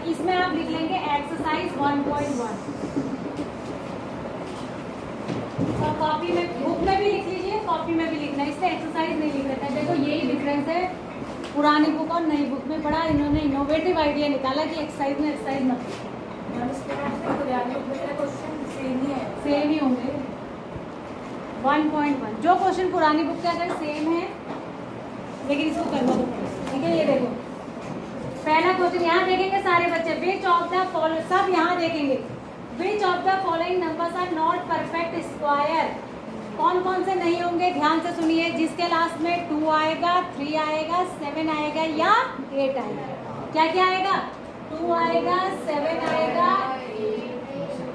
इसमें आप लिख लेंगे एक्सरसाइज 1.1। और कॉपी में, बुक में भी लिख लीजिए, कॉपी में भी लिखना है, इससे एक्सरसाइज नहीं लिख रहा है। देखो यही डिफरेंस है पुरानी बुक और नई बुक में। बड़ा इन्होंने इनोवेटिव आइडिया निकाला कि एक्सरसाइज में एक्सरसाइज मत सेम ही होंगे। 1.1 जो क्वेश्चन पुरानी बुक के अगर सेम है, लेकिन इसको करना तो पड़ेगा। ठीक है, ये देखो पहला क्वेश्चन यहाँ देखेंगे सारे बच्चे, विच ऑफ द फॉलोइंग, सब यहाँ देखेंगे, which of the following numbers are not perfect square. कौन कौन से नहीं होंगे, ध्यान से सुनिए। जिसके लास्ट में 2 आएगा, 3 आएगा, 7 आएगा या 8 आएगा। क्या क्या आएगा? 2 आएगा, 7 आएगा,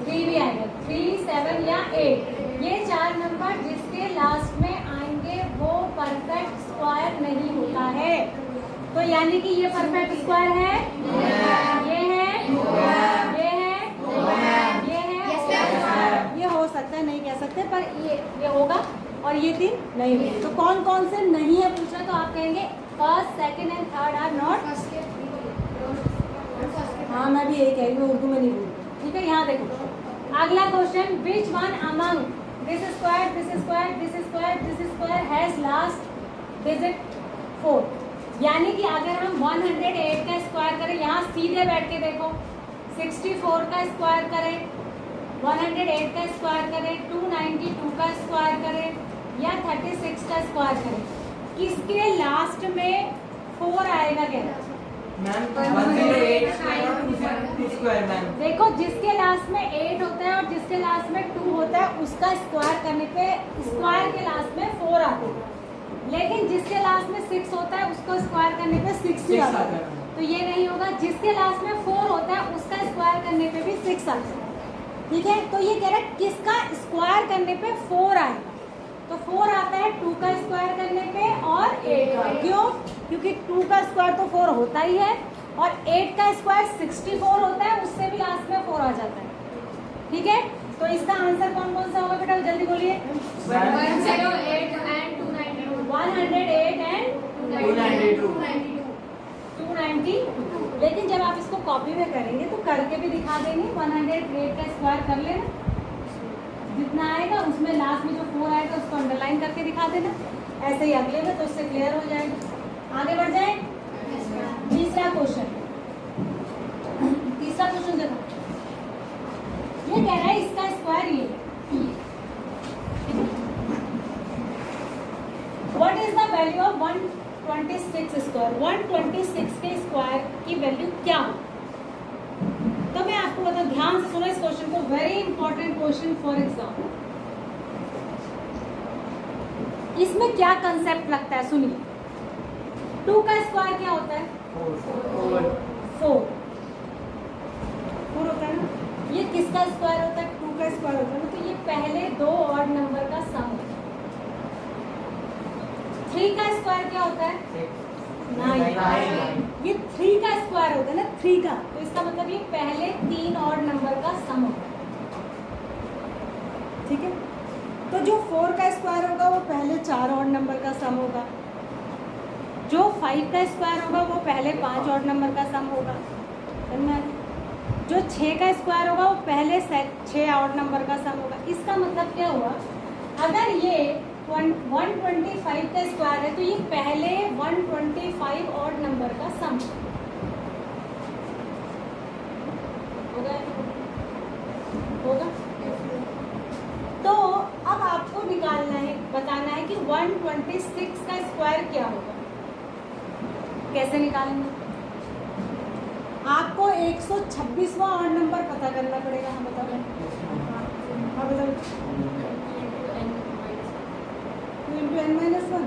3 भी आएगा, 3, 7 या 8। ये 4 नंबर जिसके लास्ट में आएंगे वो परफेक्ट स्क्वायर नहीं होता है। तो यानी कि ये परफेक्ट स्क्वायर है, ये है, ये है, ये हो सकता है, नहीं कह सकते, पर ये होगा और ये 3 नहीं होगा। तो कौन कौन से नहीं है पूछा, तो आप कहेंगे first, second and third are not. हाँ, मैं भी यही कह रही हूँ, उर्दू में नहीं बोलती। ठीक है, यहाँ देखो अगला question, which one among this square, this square, this square, this square has last digit 4। यानी कि अगर हम 108 का स्क्वायर करें, यहाँ सीधे बैठ के देखो, 64 का स्क्वायर करें, 108 का स्क्वायर करें, 292 का स्क्वायर करें या 36 का स्क्वायर करें, किसके लास्ट में 4 आएगा? क्या देखो, जिसके लास्ट में 8 होता है और जिसके लास्ट में 2 होता है, उसका स्क्वायर करने पे स्क्वायर के लास्ट में 4 आते हैं। लेकिन जिसके लास्ट में 6 होता है, उसको स्क्वायर करने पे 6 ही आता है। तो ये नहीं होगा। जिसके लास्ट में 4 होता है, उसका स्क्वायर करने पे भी 6 आता है। ठीक है, तो ये कह रहा है किसका स्क्वायर करने पे 4 आएगा। तो 4 आता है 2 का स्क्वायर करने पे और 8 का। क्यों? क्योंकि 2 का स्क्वायर तो 4 होता ही है और 8 का स्क्वायर 64 होता है, उससे भी लास्ट में 4 आ जाता है। ठीक है, तो इसका आंसर कौन कौन सा होगा बेटा, जल्दी बोलिए। 108 एंड 292। लेकिन जब आप इसको कॉपी में करेंगे तो करके भी दिखा देंगे। 108 का स्क्वायर कर लेना, जितना आएगा उसमें लास्ट में जो 4 आएगा उसको अंडरलाइन करके दिखा देना। ऐसे ही अगले में, तो उससे क्लियर हो जाएगा। आगे बढ़ जाए। तीसरा क्वेश्चन देखो, ये कह रहा है इसका स्क्वायर ये, what is the value of 126 square. 126 के स्क्वायर की वैल्यू क्या हो? तो मैं आपको बताऊं, ध्यान से सुनो इस क्वेश्चन को, very important question for exam. इसमें क्या कंसेप्ट लगता है, सुनिए। 2 का स्क्वायर क्या होता है? 4 होता है ना। ये किसका स्क्वायर होता है? 2 का स्क्वायर होता है ना। तो ये पहले 2 ऑड नंबर का सम होता है। 3 का स्क्वायर क्या होता है? 9। ये 3 का स्क्वायर होता है ना, 3 का। तो इसका मतलब ये पहले 3 ऑड नंबर का सम होता है। ठीक है, तो जो 4 का स्क्वायर होगा वो पहले 4 ऑड नंबर का सम होगा। जो 5 का स्क्वायर होगा वो पहले 5 ऑड नंबर का सम होगा। जो 6 का स्क्वायर होगा वो पहले 6 ऑड नंबर का सम होगा। इसका मतलब क्या हुआ, अगर ये 125 का स्क्वायर है तो ये पहले 125 ऑड नंबर का सम होगा। तो अब आपको निकालना है, बताना है कि 126 का स्क्वायर क्या होगा। कैसे निकालेंगे? आपको 126वां ऑड नंबर पता करना पड़ेगा। हम बताओ, हाँ बताओ। 2 into n minus 1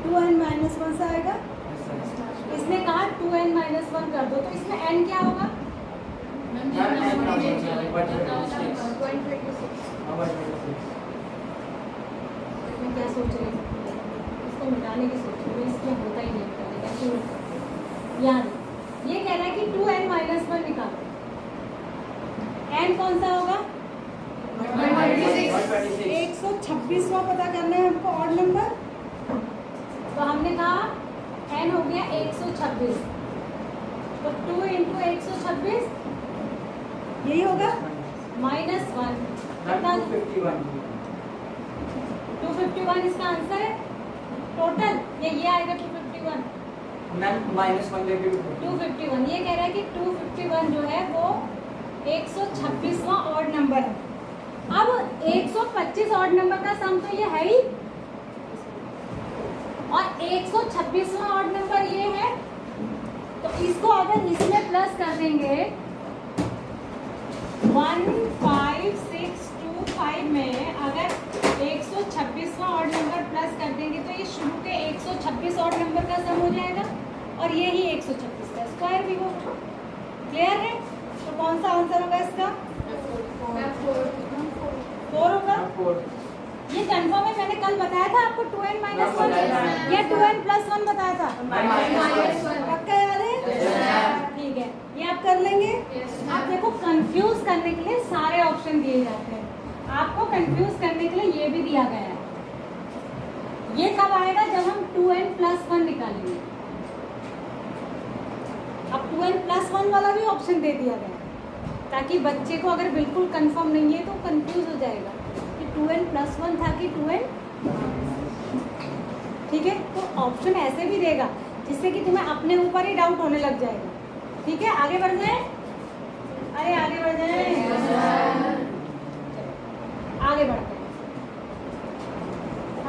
2n minus 1 से आएगा। इसने कहा 2n minus 1 कर दो, तो इसमें n क्या होगा? क्या सोच रही है? इसको मिटाने की सोच रही है, इसमें होता ही नहीं। याद ये कह रहा है कि 2n minus 1 निकालो। n कौन सा होगा? 126वां पता करना है हमको ऑड नंबर। तो हमने कहा 126, तो 2 इंटू 126 यही होगा -1 कितना 251 इसका आंसर है टोटल। ये आएगा 251 251। ये कह रहा है कि 251 जो है वो 126वां ऑड नंबर है। अब 125 ऑड नंबर का सम तो ये है ही, और 126वां ऑड नंबर ये है, तो इसको अगर इसमें प्लस कर देंगे 15625 में अगर 126वां ऑड नंबर प्लस कर देंगे तो ये शुरू के 126 ऑड नंबर का सम हो जाएगा, और ये ही 126 का स्क्वायर भी होगा। क्लियर है? तो कौन सा आंसर होगा इसका? 4 होगा। ये कंफर्म है? मैंने कल बताया था आपको 2n - 1 या 2n + 1 बताया था? पक्का याद है? ठीक है, ये आप कर लेंगे। आप देखो कंफ्यूज करने के लिए सारे ऑप्शन दिए जाते हैं, आपको कंफ्यूज करने के लिए ये भी दिया गया है। ये कब आएगा? जब हम 2n + 1 निकालेंगे। अब 2n + 1 वाला भी ऑप्शन दे दिया गया है, ताकि बच्चे को अगर बिल्कुल कंफर्म नहीं है तो कंफ्यूज हो जाएगा कि 2n + 1 था कि 2n। ठीक है, तो ऑप्शन ऐसे भी देगा जिससे कि तुम्हें अपने ऊपर ही डाउट होने लग जाएगा। ठीक है, आगे बढ़ जाए। अरे आगे बढ़ जाए, आगे बढ़ते हैं।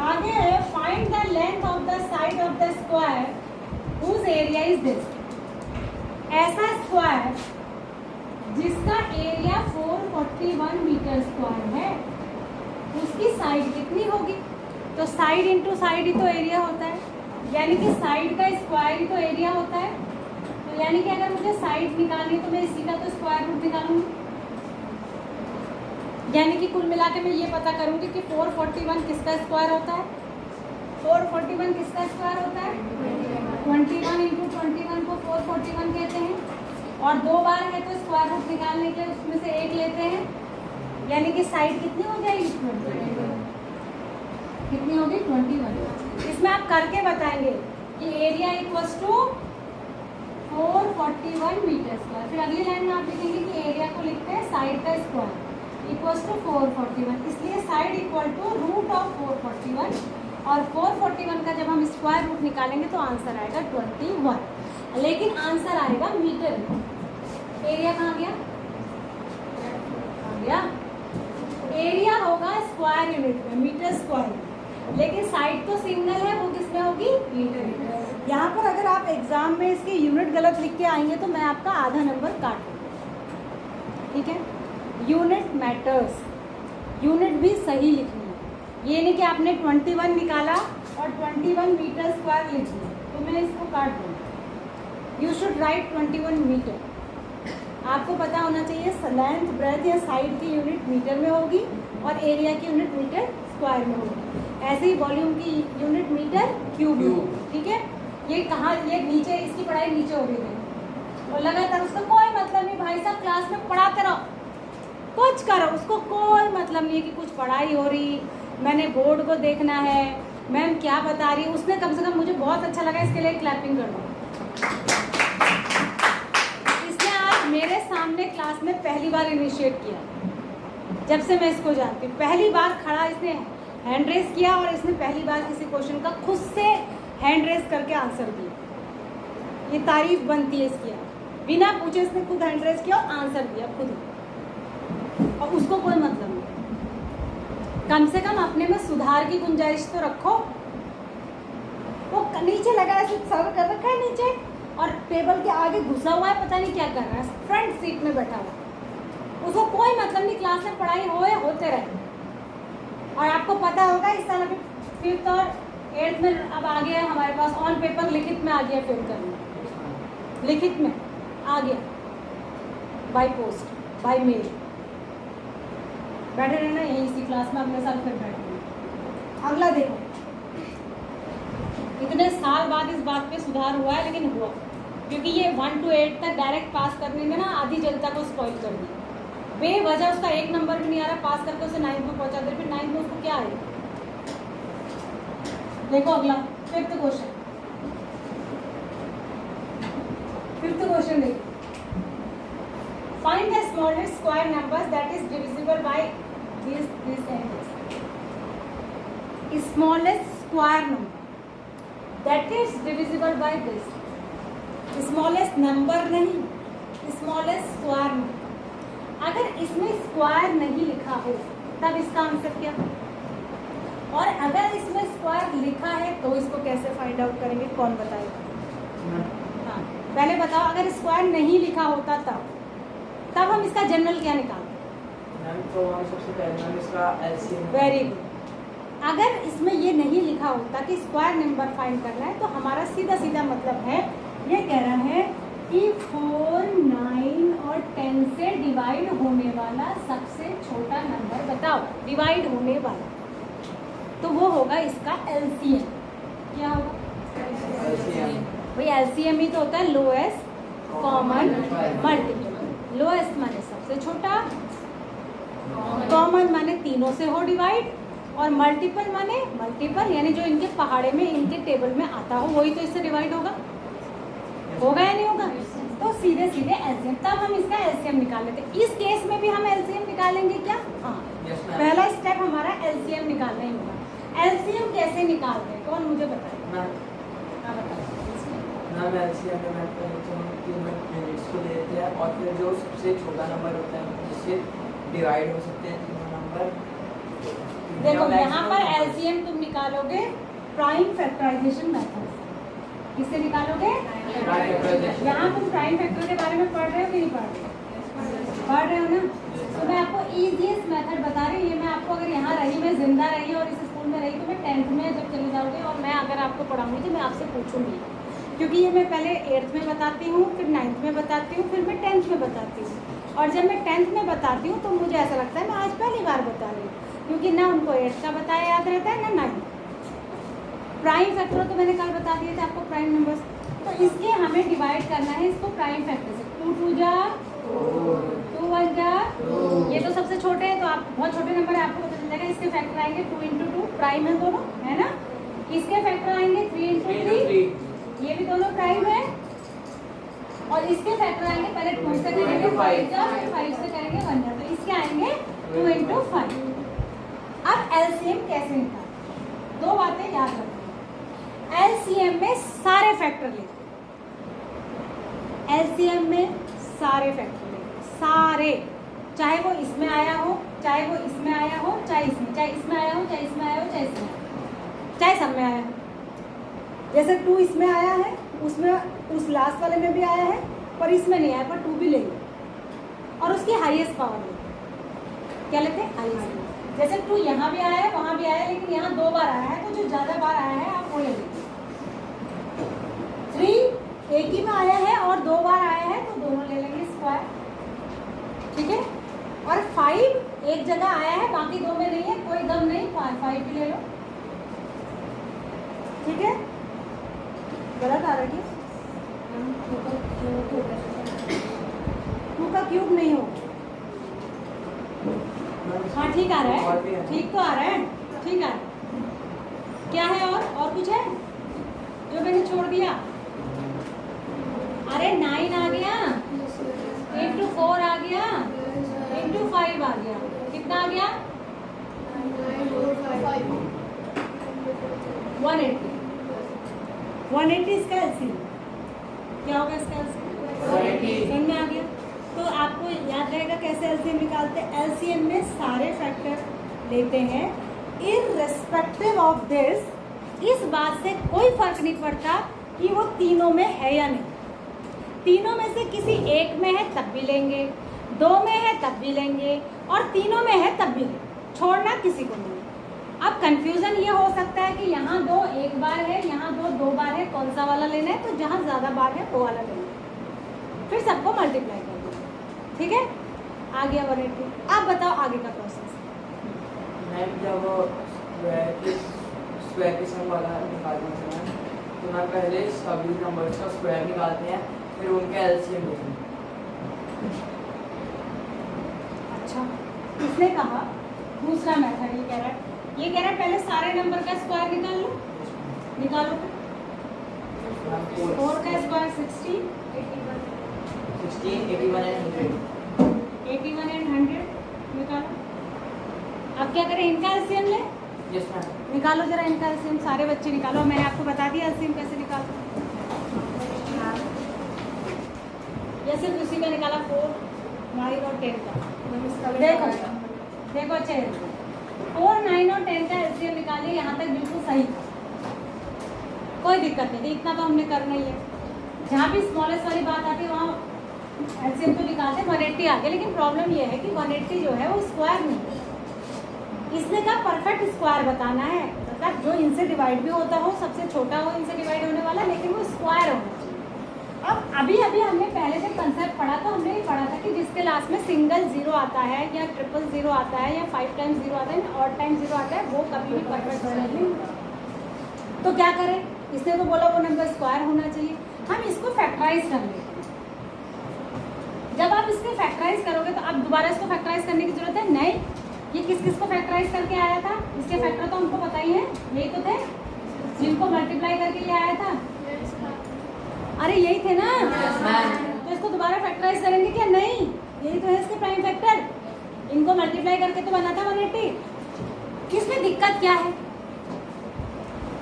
आगे find the length of the side of the square whose area is this. ऐसा स्क्वायर जिसका एरिया 441 मीटर स्क्वायर है, उसकी साइड कितनी होगी? तो साइड इंटू साइड ही तो एरिया होता है, यानी कि साइड का स्क्वायर ही तो एरिया होता है। तो यानी कि अगर मुझे साइड निकालनी है तो मैं इसी का तो स्क्वायर रूट निकालूंगी, यानी कि कुल मिला के मैं ये पता करूंगी कि 441 किसका स्क्वायर होता है। 441 किसका स्क्वायर होता है? 21 इंटू 21 को 441 कहते हैं, और 2 बार है तो स्क्वायर रूट निकालने के लिए उसमें से 1 लेते हैं, यानी कि साइड कितनी हो जाएगी? 21। कितनी होगी? 21। इसमें आप करके बताएंगे कि area equals to 441 meter square. फिर अगली लाइन में आप लिखेंगे कि एरिया को लिखते हैं साइड का स्क्वायर इक्वल्स टू 441, इसलिए side equal to root of 441, और 441 का जब हम स्क्वायर रूट निकालेंगे तो आंसर आएगा 21, लेकिन आंसर आएगा मीटर में। एरिया कहाँ गया? एरिया होगा स्क्वायर यूनिट में, मीटर स्क्वायर, लेकिन साइड तो सिंगल है, वो किसमें होगी? मीटर में। यहाँ पर अगर आप एग्जाम में इसकी यूनिट गलत लिख के आएंगे तो मैं आपका आधा नंबर काट दूँगी। ठीक है, यूनिट मैटर्स, यूनिट भी सही लिखनी है। ये नहीं कि आपने 21 निकाला और 21 मीटर स्क्वायर लिख दिया तो मैं इसको काट दूँगी। You should write 21 meter. आपको पता होना चाहिए लेंथ, ब्रेथ या साइड की यूनिट मीटर में होगी और एरिया की यूनिट मीटर स्क्वायर में होगी। ऐसे ही वॉल्यूम की यूनिट मीटर क्यूब में होगी। ठीक है, ये कहाँ, ये नीचे, इसकी पढ़ाई नीचे हो रही है और लगातार उसका कोई मतलब नहीं। भाई साहब क्लास में पढ़ाते रहो, कुछ करो, उसको कोई मतलब नहीं है कि कुछ पढ़ाई हो रही, मैंने बोर्ड को देखना है, मैम क्या बता रही है। उसने कम से कम मुझे बहुत अच्छा लगा, इसके लिए क्लैपिंग कर दो। इसने आज मेरे सामने क्लास में पहली बार इनिशिएट किया, जब से मैं इसको जानती हूँ। पहली बार खड़ा इसने हैंड रेस किया और इसने पहली बार किसी क्वेश्चन का खुद से हैंड रेस करके आंसर दिया। ये तारीफ बनती है इसकी। बिना पूछे इसने खुद हैंड रेस किया और आंसर दिया खुद, और उसको कोई मतलब नहीं। कम से कम अपने में सुधार की गुंजाइश तो रखो। वो नीचे लगा है, सर कर रखा है नीचे और टेबल के आगे घुसा हुआ है, पता नहीं क्या कर रहा है, फ्रंट सीट में बैठा हुआ। उसको कोई मतलब नहीं, क्लास में पढ़ाई होते रहे। और आपको पता होगा इस साल अभी 5th और 8th में अब आ गया है हमारे पास ऑन पेपर, लिखित में आ गया, फिर करना लिखित में आ गया, बाय पोस्ट, बाय मेल। बैठे रहना यहीं इसी क्लास में, अगले साल फिर बैठेंगे। अगला देखो, इतने साल बाद इस बात पे सुधार हुआ है, लेकिन हुआ क्योंकि ये 1 to 8 तक डायरेक्ट पास करने में ना आधी जनता को स्पॉइल कर दी। बेवजह उसका 1 नंबर भी नहीं आ रहा, पास करके उसे 9th में पहुंचा दे, फिर 9th में उसको क्या आएगा। देखो अगला 5th क्वेश्चन, फिफ्थ क्वेश्चन देखिए, find the smallest square number that is divisible by this and this. Smallest square number that is divisible by this, smallest number नहीं, स्मॉलेस्ट स्क्वायर नंबर। अगर इसमें स्क्वायर नहीं लिखा हो तब इसका आंसर क्या, और अगर इसमें स्क्वायर लिखा है तो इसको कैसे फाइंड आउट करेंगे, कौन बताएगा? हाँ पहले बताओ, अगर स्क्वायर नहीं लिखा होता तब हम इसका जनरल क्या निकालते? तो हम सबसे पहले हम इसका एलसीएम। Very good. अगर इसमें ये नहीं लिखा होता कि स्क्वायर नंबर फाइंड करना है तो हमारा सीधा सीधा मतलब है, ये कह रहा है कि 4, 9 और 10 से डिवाइड होने वाला सबसे छोटा नंबर बताओ, डिवाइड होने वाला, तो वो होगा इसका एलसीएम। क्या होगा? भाई एलसीएम ही तो होता है लोएस्ट कॉमन मल्टीपल। लोएस्ट माने सबसे छोटा, कॉमन माने तीनों से हो डिवाइड, और मल्टीपल माने मल्टीपल यानी जो इनके पहाड़े में इनके टेबल में आता हो वही तो इससे डिवाइड होगा या नहीं होगा? तो सीधे सीधे एलसीएम, तब हम इसका एलसीएम निकाल लेते हैं। इस केस में भी हम एलसीएम निकालेंगे क्या? हाँ पहला स्टेप हमारा एलसीएम निकालना ही होगा। एलसीएम कैसे निकालते हैं, कौन मुझे बताए? मैम एलसीएम में हम तीनों यूनिट्स को लेते हैं और फिर जो सबसे छोटा नंबर होता है जिससे डिवाइड हो सकते हैं तीनों नंबर। देखो यहाँ पर एलसीएम तुम निकालोगे प्राइम फैक्टराइजेशन मेथड। किससे निकालोगे? यहाँ तुम प्राइम फैक्टर के बारे में पढ़ रहे हो कि नहीं पढ़ रहे हो ना? तो मैं आपको इजीएस्ट मेथड बता रही हूँ। ये मैं आपको अगर यहाँ रही, मैं जिंदा रही और इस स्कूल में रही तो मैं 10th में जब चले जाओगे और मैं अगर आपको पढ़ाऊंगी तो मैं आपसे पूछूंगी, क्योंकि ये मैं पहले 8th में बताती हूँ, फिर 9th में बताती हूँ, फिर मैं 10th में बताती हूँ। और जब मैं 10th में बताती हूँ तो मुझे ऐसा लगता है मैं आज पहली बार बता रही हूँ, क्योंकि ना उनको 8th का बताया याद रहता है ना 9th। प्राइम फैक्टर तो मैंने कल बता दिए थे आपको, प्राइम नंबर्स। तो इसके हमें डिवाइड करना है इसको प्राइम फैक्टर से। 2 2 जा 2 1 जा, ये तो सबसे छोटे हैं तो आप बहुत छोटे नंबर है, आपको पता चल जाएगा। इसके फैक्टर आएंगे 2 × 2, प्राइम है दोनों, है ना? इसके फैक्टर आएंगे 3 × 3, ये भी दोनों प्राइम है। और इसके फैक्टर आएंगे, पहले 2 से करेंगे 5 जा, फिर 5 से करेंगे 1 जा, तो इसके आएंगे 2 × 5। अब एलसीएम कैसे निकालें? दो बातें याद रखना। एलसीएम में सारे फैक्टर लेते, एलसीएम में सारे फैक्टर लेते, सारे, चाहे वो इसमें आया हो, चाहे वो इसमें आया हो, चाहे इसमें आया हो, चाहे इसमें आया हो, चाहे इसमें आया हो, चाहे सब में आया हो। जैसे 2 इसमें आया है, उसमें उस लास्ट वाले में भी आया है, पर इसमें नहीं आया, पर 2 भी लेंगे और उसकी हाईएस्ट पावर लेंगे। क्या लेते हैं? हाईएस्ट। जैसे 2 यहाँ भी आया है, वहाँ भी आया है, लेकिन यहाँ 2 बार आया है, तो जो ज़्यादा बार आया है आप वो ले लीजिए। 3 एक ही में आया है और 2 बार आया है, तो दोनों ले लेंगे स्क्वायर, ठीक है? और 5 एक जगह आया है, बाकी 2 में नहीं है, कोई गम नहीं, 5 भी ले लो, ठीक है? गलत आ रहा है क्या? 2 का क्यूब नहीं हो। हाँ ठीक आ रहा है, ठीक तो आ रहा है, ठीक आ रहा है। क्या है और कुछ है जो मैंने छोड़ दिया? अरे 9 आ गया, 8 × 4 आ गया, 8 × 5 आ गया, कितना आ गया? 180। 180 इसका एलसीएम। क्या होगा इसका एलसीएम? 180। समझ में आ गया? तो आपको याद रहेगा कैसे एलसीएम निकालते हैं। एलसीएम में सारे फैक्टर लेते हैं, इररिस्पेक्टिव ऑफ दिस, इस बात से कोई फर्क नहीं पड़ता कि वो तीनों में है या नहीं। तीनों में से किसी एक में है तब भी लेंगे, 2 में है तब भी लेंगे, और तीनों में है तब भी लेंगे, छोड़ना किसी को नहीं। अब कंफ्यूजन ये हो सकता है कि यहाँ 2 एक बार है, यहाँ 2 बार है, कौन सा वाला लेना है? तो जहाँ ज़्यादा बार है वो वाला लेना है, फिर सबको मल्टीप्लाई कर दो, ठीक है? आ गया 180। अब बताओ आगे का प्रोसेस। मैम जब स्क्वायर के सम वाला निकालने से मैम, तो मैम पहले सभी नंबर्स का स्क्वायर निकालते हैं, फिर उनका एलसीएम लेते हैं। अच्छा, इसने कहा दूसरा मेथड ये कह रहा है पहले सारे नंबर का स्क्वायर निकाल लो, निकालो। 4 का स्क्वायर 60, 16, 81 and 100. 81 एंड 100 निकालो। अब क्या करें, इनका एलसीएम ले, यस मैम। निकालो जरा इनका एलसीएम, सारे बच्चे निकालो। मैंने आपको बता दिया एलसीएम कैसे निकालते हैं। या सिर्फ उसी का निकाला 4, 9 और 10 का। देखो देखो अच्छे 4, 9 और 10 का एलसीएम निकालिए, यहाँ तक बिल्कुल सही था, कोई दिक्कत नहीं, इतना तो हमने करना ही है। जहाँ भी स्मॉलेस्ट वाली बात आती है वहाँ एलसीएम तो निकालते 180 आ गया, लेकिन प्रॉब्लम ये है कि 180 जो है वो स्क्वायर नहीं है, इसने का परफेक्ट स्क्वायर बताना है, मतलब जो इनसे डिवाइड भी होता हो, सबसे छोटा हो इनसे डिवाइड होने वाला, लेकिन वो स्क्वायर होना चाहिए। अब अभी हमने पहले जब कंसेप्ट पढ़ा तो हमने ये पढ़ा था कि जिसके लास्ट में सिंगल जीरो आता है या ट्रिपल जीरो आता है या 5 टाइम्स जीरो आता है और टाइम्स जीरो आता है, वो कभी भी परफेक्ट स्क्वायर नहीं होता। तो क्या करें, इसने तो बोला वो नंबर स्क्वायर होना चाहिए, हम इसको फैक्टराइज कर लेंगे। जब आप इसके फैक्टराइज करोगे तो अब दोबारा इसको फैक्टराइज करने की जरूरत है नहीं। ये किस किस को फैक्टराइज करके आया था, इसके फैक्टर तो हमको पता ही है, यही तो थे जिनको मल्टीप्लाई करके ये आया था। अरे यही थे ना, तो इसको दोबारा फैक्टराइज करेंगे क्या, नहीं, यही तो है इसके प्राइम फैक्टर, इनको मल्टीप्लाई करके तो बना था 180। इसमें दिक्कत क्या है,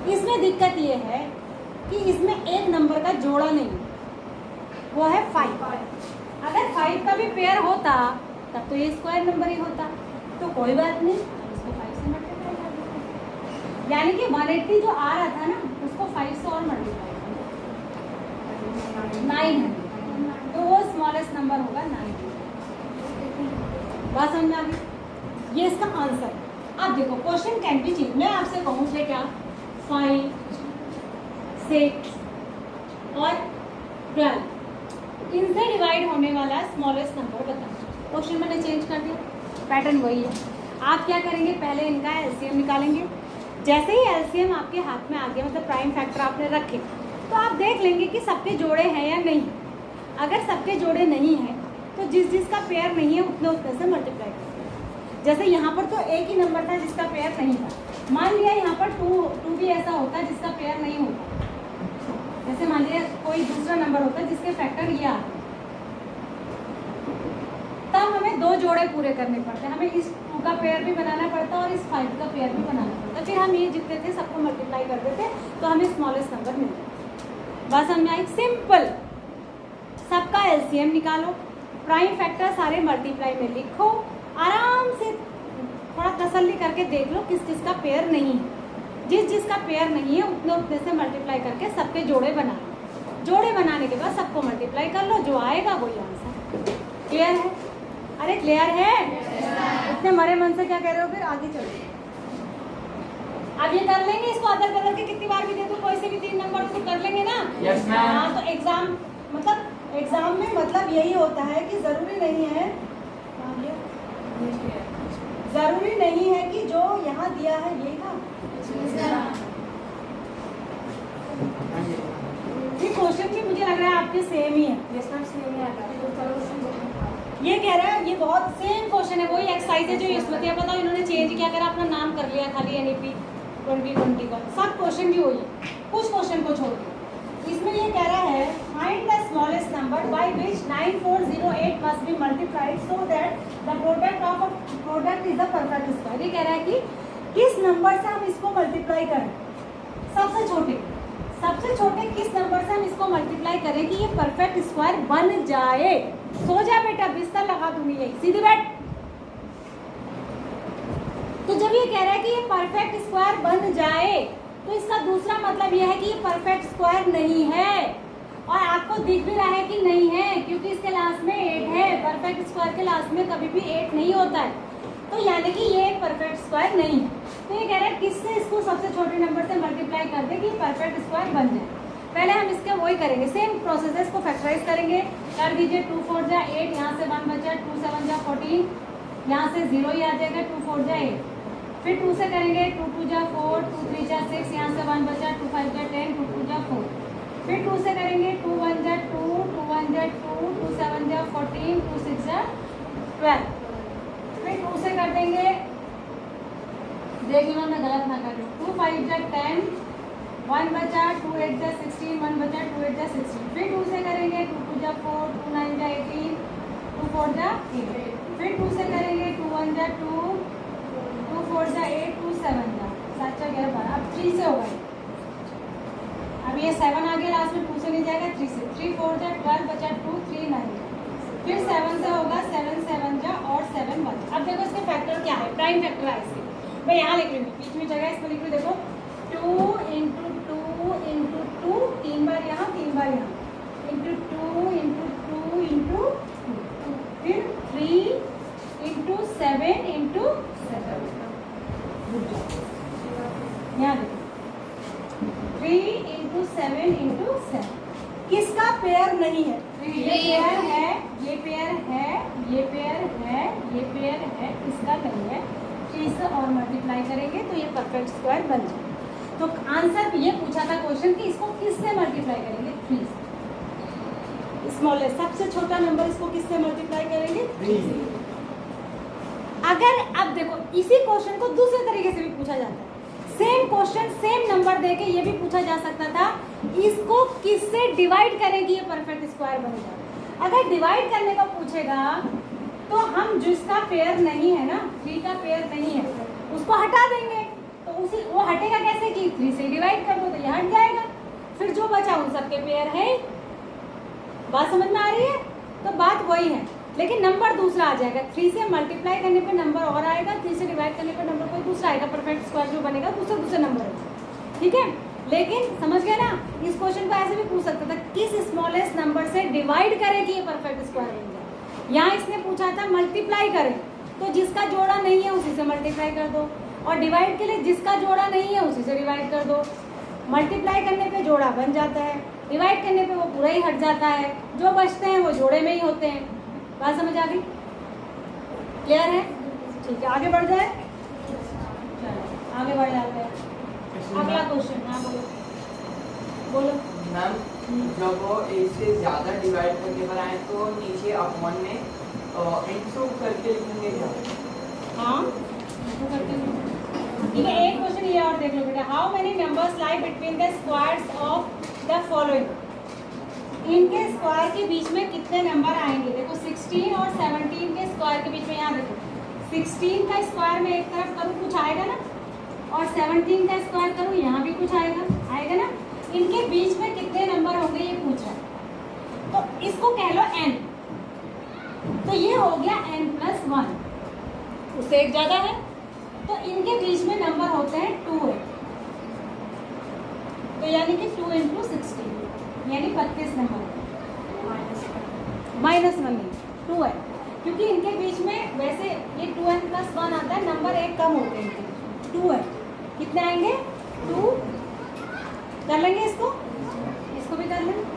इसमें दिक्कत ये है कि इसमें एक नंबर का जोड़ा नहीं, वो है 5। अगर 5 का भी पेयर होता तब तो ये स्क्वायर नंबर ही होता, तो कोई बात नहीं, इसको 5 से मल्टीप्लाई कर देते, यानी कि 180 जो आ रहा था ना उसको 5 से और मल्टीप्लाई 900, तो वो स्मॉलेस्ट नंबर होगा 900। बात समझ आ गई, ये इसका आंसर है। अब देखो क्वेश्चन कैन बी चेंज, मैं आपसे कहूँ क्या 5, 6 और 12 इनसे डिवाइड होने वाला स्मॉलेस्ट नंबर बताओ, क्वेश्चन मैंने चेंज कर दिया, पैटर्न वही है। आप क्या करेंगे, पहले इनका एलसीएम निकालेंगे, जैसे ही एलसीएम आपके हाथ में आ गया, मतलब प्राइम फैक्टर आपने रखे, तो आप देख लेंगे कि सबके जोड़े हैं या नहीं। अगर सबके जोड़े नहीं हैं तो जिस जिसका पेयर नहीं है उतने उतने से मल्टीप्लाई करेंगे। जैसे यहाँ पर तो एक ही नंबर था जिसका पेयर नहीं था, मान लिया यहाँ पर 2 भी ऐसा होता है जिसका पेयर नहीं होता, जैसे मान लिया कोई दूसरा नंबर होता है जिसके फैक्टर ये आता है, तब हमें 2 जोड़े पूरे करने पड़ते हैं, हमें इस 2 का पेयर भी बनाना पड़ता और इस 5 का पेयर भी बनाना पड़ता, फिर हम ये जितने थे सबको मल्टीप्लाई कर देते तो हमें स्मॉलेस्ट नंबर मिलता। बस समझ आई, सिंपल। सबका एलसीएम निकालो, प्राइम फैक्टर सारे मल्टीप्लाई में लिखो, आराम से थोड़ा तसल्ली करके देख लो किस किस का पेयर नहीं है, जिस जिसका पेयर नहीं है उतने उतने से मल्टीप्लाई करके सबके जोड़े बना लो, जोड़े बनाने के बाद सबको मल्टीप्लाई कर लो, जो आएगा वही आंसर। क्लियर है? अरे क्लियर है? इतने मरे मन से क्या कह रहे हो, फिर आगे चलो। अब ये कर लेंगे, इसको अदर बदल के कितनी बार भी दे दो, कोई से भी 3 नंबर उसको कर लेंगे ना। Yes ma'am. हाँ, तो एग्जाम में मतलब यही होता है कि जरूरी नहीं है कि जो यहाँ दिया है यही था, ये क्वेश्चन भी मुझे लग रहा है आपके सेम ही है। ये कह रहा है, ये बहुत सेम क्वेश्चन है, वही एक्सरसाइज है जो इसमें थे, बताओ इन्होंने चेंज क्या करा, अपना नाम कर लिया खाली एनईपी 2020 का, सब क्वेश्चन भी वही है, कुछ क्वेश्चन को छोड़ के। इसमें ये कह रहा है find the smallest number by which 9408 must be multiplied so that the product is the perfect square. ये कह रहा है कि किस नंबर से हम इसको मल्टीप्लाई करें, सबसे छोटे किस नंबर से हम इसको मल्टीप्लाई करें कि ये परफेक्ट स्क्वायर बन जाए। सो जा बेटा, बिस्तर लगा दूंगी, ये सीधी बैठ। तो जब ये कह रहा है कि ये परफेक्ट स्क्वायर बन जाए तो इसका दूसरा मतलब यह है कि ये परफेक्ट स्क्वायर नहीं है, और आपको दिख भी रहा है कि नहीं है क्योंकि इसके लास्ट में 8 है, परफेक्ट स्क्वायर के लास्ट में कभी भी 8 नहीं होता है, तो यानी कि ये एक परफेक्ट स्क्वायर नहीं है। तो ये कह रहा है किससे इसको सबसे छोटे नंबर से मल्टीप्लाई कर दे कि परफेक्ट स्क्वायर बन जाए। पहले हम इसके वही करेंगे, सेम प्रोसेस है, इसको फैक्टराइज करेंगे, कर दीजिए 2 4 जा 8, यहाँ से 1 बचा, 2 7 जा 14, यहाँ से 0 ही आ जाएगा, 2 4 जा 8, फिर 2 से करेंगे 2 2 जा 4, 2 3 जा 6, यहाँ से 1 बचा, 2 5 जा 10, 2 2 जा 4, फिर 2 से करेंगे 2 1 जा 2, 2 1 जा 2, 2 7 जा 14, 2 6 जा 12, फिर 2 से कर देंगे, देखिए मैं गलत ना कर लूँ, 2 5 जा 10, 1 बचा, 2 8 जा 16, 1 बचा, 2 8 जा 16। फिर 2 से करेंगे, 2 2 जा 4, 2 9 जा 18, 2 4 जा 8। फिर 2 से करेंगे, 2 1 जा 2, 2 4 जा 8, 2 7 जा 7 4 11 12। अब 3 से होगा, अब ये 7 आ गया लास्ट में, 2 से नहीं जाएगा, 3 से। 3 4 जा 12 बचा 2, 3 9 जा। फिर 7 से होगा, 7 7 जा और 7 1। अब देखो इसके फैक्टर क्या है, प्राइम फैक्टर है इसके। मैं यहाँ लिख रही हूँ, बीच में जगह इसको लिख रही हूँ, देखो 2 इंटू 2, 3 बार यहाँ 3 बार यहाँ, इंटू 2 इंटू 2 इंटू 2, फिर 3 इंटू 7 इंटू 7। यहाँ देखो 3 इंटू 7 इंटू 7। किसका पेयर नहीं है? ये पेयर है, ये पेयर है, ये पेयर है, ये पेयर है, इसका नहीं है। 3 से और मल्टीप्लाई करेंगे तो ये परफेक्ट स्क्वायर बन जाएगा। तो आंसर ये पूछा था क्वेश्चन कि इसको किससे मल्टीप्लाई करेंगे? 3 से। स्मॉलेस्ट सबसे छोटा नंबर, इसको किससे मल्टीप्लाई करेंगे? 3 से। अगर अब देखो इसी क्वेश्चन को दूसरे तरीके से भी पूछा जाता है, सेम क्वेश्चन सेम नंबर देके ये भी पूछा जा सकता था, इसको किससे डिवाइड करें कि ये परफेक्ट स्क्वायर बन जाए। अगर डिवाइड करने का पूछेगा तो हम जिसका पेयर नहीं है ना, 3 का पेयर नहीं है, उसको हटा देंगे। तो उसी वो हटेगा कैसे कि 3 से डिवाइड कर दो तो ये हट जाएगा। फिर जो बचा उन सबके पेयर है। बात समझ में आ रही है? तो बात वही है, लेकिन नंबर दूसरा आ जाएगा। 3 से मल्टीप्लाई करने पे नंबर और आएगा, 3 से डिवाइड करने पे नंबर कोई दूसरा आएगा। परफेक्ट स्क्वायर जो बनेगा दूसरे नंबर है, ठीक है। लेकिन समझ गए ना, इस क्वेश्चन को ऐसे भी पूछ सकता था, किस स्मॉलेस्ट नंबर से डिवाइड करें कि ये परफेक्ट स्क्वायर बन जाए। यहाँ इसने पूछा था मल्टीप्लाई करें, तो जिसका जोड़ा नहीं है उसी से मल्टीप्लाई कर दो, और डिवाइड के लिए जिसका जोड़ा नहीं है उसी से डिवाइड कर दो। मल्टीप्लाई करने पे जोड़ा बन जाता है, डिवाइड करने पे वो पूरा ही हट जाता है। जो बचते हैं वो जोड़े में ही होते हैं। बात समझ आ गई? क्लियर है? ठीक है, आगे बढ़ जाए। चलो आगे बढ़ जाते हैं। अगला क्वेश्चन, हाँ बोलो बोलो। मैम जब वो एक से ज़्यादा डिवाइड करने पर आए तो नीचे अपॉन में इंटू करके लिखेंगे क्या? हाँ इंटू करके लिखो। ठीक है, एक क्वेश्चन ये और देख लो बेटा। How many numbers lie between the squares of the following? इनके स्क्वायर के बीच में कितने नंबर आएंगे? देखो 16 और 17 के स्क्वायर के बीच में, यहाँ देखो 16 का स्क्वायर में एक तरफ करूँ कुछ आएगा ना, और 17 का स्क्वायर करूँ यहाँ भी कुछ आएगा ना। इनके बीच में कितने नंबर होंगे ये पूछ रहा है। तो इसको कह लो n, तो ये हो गया n+1, उससे एक ज़्यादा है, तो इनके बीच में नंबर होते हैं 2 है, तो यानी कि 2 इंटू 16 यानी 32 नंबर है। -1 नहीं 2 है, क्योंकि इनके बीच में वैसे ये 2n+1 आता है, नंबर एक कम होते हैं इनके। 2 है, कितने आएंगे? 2 कर लेंगे, इसको भी कर लेंगे।